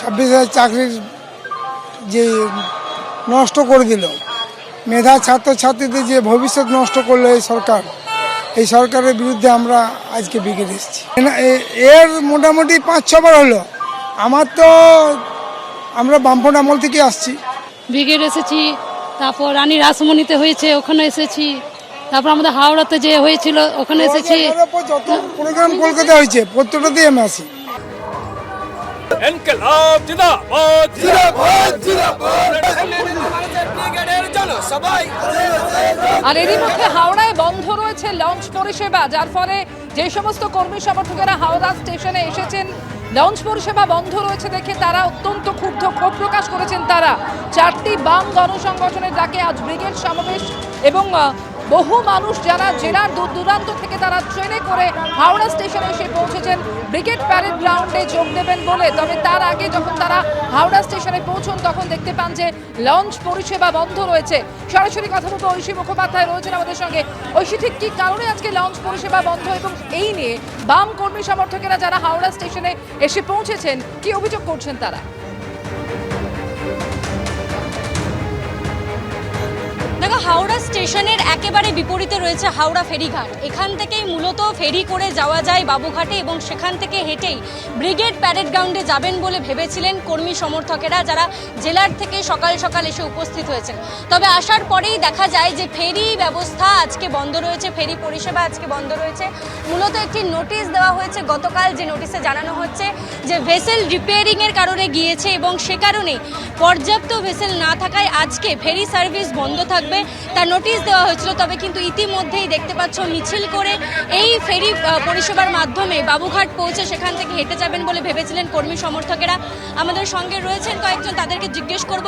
26,000 চাকরির যে নষ্ট করে দিল, মেধা ছাত্রছাত্রীদের যে ভবিষ্যৎ নষ্ট করলো এই সরকারের বিরুদ্ধে আমরা আজকে ব্রিগেড এসেছি। এর মোটামুটি 5-6 বার হলো। আমরা বামফ্রন্ট আমল থেকে আসছি। ব্রিগেড এসেছি, তারপর রানী রাসমণিতে হয়েছে ওখানে এসেছি, তারপর আমাদের হাওড়াতে যে হয়েছিল ওখানে এসেছি। যত প্রোগ্রাম কলকাতা হয়েছে প্রত্যেকটাতেই আমি আসি। ইনকিলাব জিন্দাবাদ জিন্দাবাদ জিন্দাবাদ ব্রিগেডের জনসভায়। আর এরই মধ্যে হাওড়ায় বন্ধ রয়েছে লঞ্চ পরিষেবা, যার ফলে যে সমস্ত কর্মী সমর্থকেরা হাওড়া স্টেশনে এসেছেন লঞ্চ পরিষেবা বন্ধ রয়েছে দেখে তারা অত্যন্ত ক্ষুব্ধ, ক্ষোভ প্রকাশ করেছেন। তারা 4টি বাম গণসংগঠনের ডাকে আজ ব্রিগেড সমাবেশ এবং বহু মানুষ যারা জেলার দূর দূরান্ত থেকে তারা ট্রেনে করে হাওড়া স্টেশনে এসে পৌঁছেছেন ব্রিগেড প্যারেড গ্রাউন্ডে যোগ দেবেন বলে। তবে তার আগে যখন তারা হাওড়া স্টেশনে পৌঁছন তখন দেখতে পান যে লঞ্চ পরিষেবা বন্ধ রয়েছে। সরাসরি কথা বলবো ঐশী মুখোপাধ্যায় রয়েছেন আমাদের সঙ্গে। ঐশী, ঠিক কি কারণে আজকে লঞ্চ পরিষেবা বন্ধ এবং এই নিয়ে বাম কর্মী সমর্থকেরা যারা হাওড়া স্টেশনে এসে পৌঁছেছেন কি অভিযোগ করছেন তারা? দেখো, হাওড়া স্টেশনের একেবারে বিপরীতে রয়েছে হাওড়া ফেরিঘাট। এখান থেকেই মূলত ফেরি করে যাওয়া যায় বাবুঘাটে এবং সেখান থেকে হেঁটেই ব্রিগেড প্যারেড গ্রাউন্ডে যাবেন বলে ভেবেছিলেন কর্মী সমর্থকেরা, যারা জেলার থেকে সকাল সকাল এসে উপস্থিত হয়েছেন। তবে আসার পরেই দেখা যায় যে ফেরি ব্যবস্থা আজকে বন্ধ রয়েছে, ফেরি পরিষেবা আজকে বন্ধ রয়েছে। মূলত একটি নোটিশ দেওয়া হয়েছে গতকাল, যে নোটিশে জানানো হচ্ছে যে ভেসেল রিপেয়ারিংয়ের কারণে গিয়েছে এবং সে কারণে পর্যাপ্ত ভেসেল না থাকায় আজকে ফেরি সার্ভিস বন্ধ থাকবে, তার নোটিশ দেওয়া হয়েছিল। তবে কিন্তু ইতিমধ্যেই দেখতে পাচ্ছ মিছিল করে এই ফেরি পরিষেবার মাধ্যমে বাবুঘাট পৌঁছে সেখান থেকে হেঁটে যাবেন বলে ভেবেছিলেন কর্মী সমর্থকেরা। আমাদের সঙ্গে রয়েছেন কয়েকজন, তাদেরকে জিজ্ঞেস করব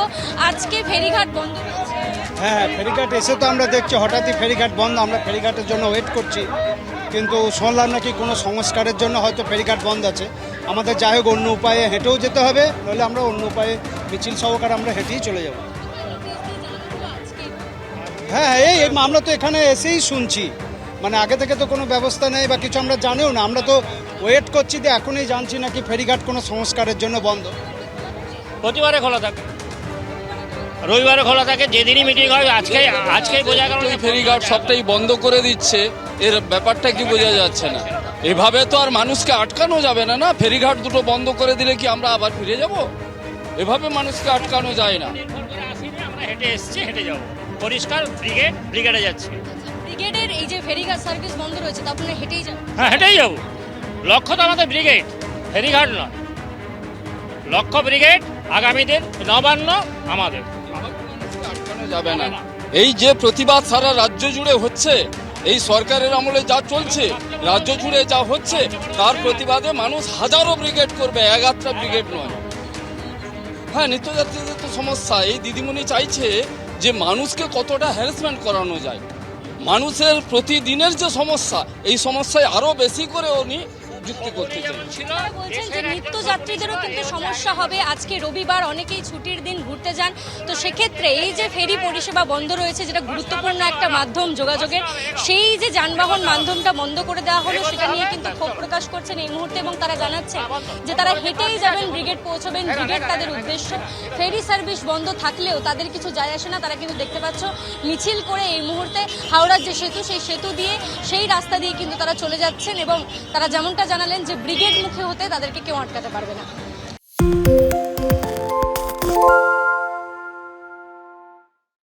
আজকে ফেরিঘাট বন্ধ রয়েছে। হ্যাঁ, ফেরিঘাট এসে তো আমরা দেখছি হঠাৎই ফেরিঘাট বন্ধ। আমরা ফেরিঘাটের জন্য ওয়েট করছি, কিন্তু শুনলাম নাকি কোনো সংস্কারের জন্য হয়তো ফেরিঘাট বন্ধ আছে। আমাদের যাই হোক অন্য উপায়ে হেঁটেও যেতে হবে, নইলে আমরা অন্য উপায়ে মিছিল সহকারে আমরা হেঁটেই চলে যাব। হ্যাঁ, এই আমরা তো এখানে এসেই শুনছি, মানে আগে থেকে তো কোনো ব্যবস্থা নেই বা কিছু আমরা জানিও না। আমরা তো ওয়েট করছি, যে এখনই জানছি নাকি ফেরিঘাট কোনো সংস্কারের জন্য বন্ধ। প্রতিবারে খোলা থাকে, রবিবারে খোলা থাকে, যেদিনই মিটিং হয় আজকেই বোঝা গেল ফেরিঘাট সবটাই বন্ধ করে দিচ্ছে। এর ব্যাপারটা কি বোঝা যাচ্ছে না? এভাবে তো আর মানুষকে আটকানো যাবে না। না, ফেরিঘাট দুটো বন্ধ করে দিলে কি আমরা আবার ফিরে যাব? এভাবে মানুষকে আটকানো যায় না। আমরা হেঁটে এসছি, হেঁটে যাবো, পরিষ্কার ব্রিগেডে যাচ্ছি। ব্রিগেডের এই যে ফেরিঘাট সার্ভিস বন্ধ রয়েছে, তা আপনারা হেঁটেই যাবেন? হ্যাঁ, হেঁটেই যাবো। লক্ষ্য তো আমাদের ব্রিগেড, ফেরিঘাট নয়। লক্ষ্য ব্রিগেড, আগামী দিন নবান্ন আমাদের। আটকানো যাবে না। এই যে প্রতিবাদ সারা রাজ্য জুড়ে হচ্ছে, এই সরকারের আমলে যা চলছে, রাজ্য জুড়ে যা হচ্ছে, তার প্রতিবাদে মানুষ হাজারো ব্রিগেড করবে, এগারটা ব্রিগেড নয়। হ্যাঁ, নিত্যযাত্রীদের তো সমস্যা। এই দিদিমণি চাইছে যে মানুষকে কতটা হ্যারাসমেন্ট করানো যায়। মানুষের প্রতিদিনের যে সমস্যা, এই সমস্যায় আরও বেশি করে উনি যুক্তি করতে চান। বলছেন যে নিত্যযাত্রীদেরও কিন্তু সমস্যা হবে। আজকে রবিবার, অনেকেই ছুটির দিন ঘুরতে যান, তো সেক্ষেত্রে এই যে ফেরি পরিষেবা বন্ধ রয়েছে, যেটা গুরুত্বপূর্ণ একটা মাধ্যম যোগাযোগের, সেই যে যানবাহন মাধ্যমটা বন্ধ করে দেওয়া হলো, সেটা নিয়ে কিন্তু ক্ষোভ প্রকাশ করছেন এই মুহূর্তে এবং তারা জানাচ্ছেন যে তারা হেঁটেই যাবেন, ব্রিগেড পৌঁছবেন, ব্রিগেড তাদের উদ্দেশ্য। ফেরি সার্ভিস বন্ধ থাকলেও তাদের কিছু যায় আসে না। তারা কিন্তু দেখতে পাচ্ছ মিছিল করে এই মুহূর্তে হাওড়ার যে সেতু, সেই সেতু দিয়ে, সেই রাস্তা দিয়ে কিন্তু তারা চলে যাচ্ছেন এবং তারা যেমনটা জানালেন যে ব্রিগেড মুখে হতে তাদেরকে কেউ আটকাতে পারবে না।